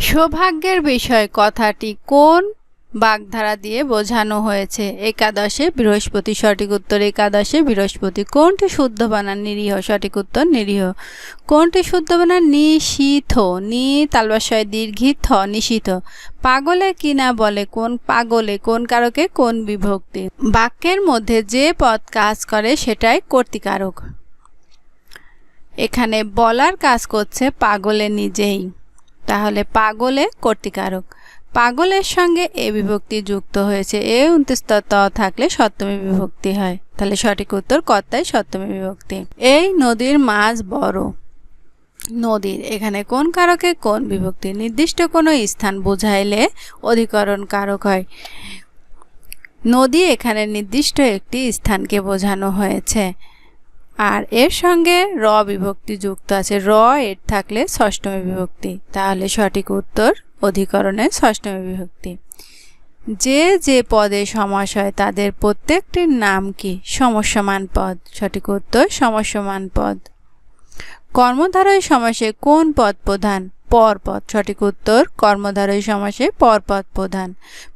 সৌভাগ্যের বিষয় কথাটি কোন বাগধারা দিয়ে বোঝানো হয়েছে? একাদশে বৃহস্পতি। সঠিক উত্তর একাদশে বৃহস্পতি। কোনটি শুদ্ধ বানান? নিরীহ। সঠিক উত্তর নিরীহ। কোনটি শুদ্ধ বানান? নিশীথ। নি তালবাসয় দীর্ঘিত থ নিশীথ। পাগলে কি না বলে? কোন পাগলে কোন কারকে কোন বিভক্তি? বাক্যের মধ্যে যে পদ কাজ করে সেটাই কর্তৃকারক। এখানে বলার কাজ করছে পাগলে নিজেই, তাহলে পাগলে কর্তৃকারক। পাগলের সঙ্গে এ বিভক্তি যুক্ত হয়েছে। এ অন্ত্যস্ত ত থাকলে সপ্তমী বিভক্তি হয়, তাহলে সঠিক উত্তর কর্তায় সপ্তমী বিভক্তি। এই নদীর মাছ বড়। নদীর এখানে কোন কারকে কোন বিভক্তি? নির্দিষ্ট কোনো স্থান বোঝাইলে অধিকরণ কারক হয়। নদী এখানে নির্দিষ্ট একটি স্থানকে বোঝানো হয়েছে, আর এর সঙ্গে র বিভক্তি যুক্ত আছে। র এর থাকলে ষষ্ঠমী বিভক্তি, তাহলে সঠিক উত্তর অধিকরণের ষষ্ঠমী বিভক্তি। যে যে পদে সমাস হয় তাদের প্রত্যেকটির নাম কি? সমস্যমান পদ। সঠিক উত্তর সমস্যমান পদ। কর্মধারয় সমাসে কোন পদ প্রধান? পরপদ। সঠিক উত্তর কর্মধারয় সমাসে পরপদ প্রধান।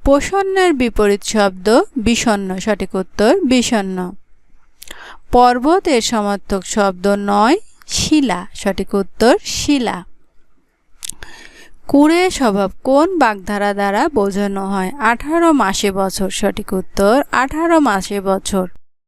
প্রসন্নের বিপরীত শব্দ বিষণ্ণ। সঠিক উত্তর বিষণ্ণ। পর্বত এর সমার্থক শব্দ নয় শিলা। সঠিক উত্তর শিলা। কুড়ে স্বভাব কোন বাগধারা দ্বারা বোঝানো হয়? 18 মাসে বছর। সঠিক উত্তর 18 মাসে বছর।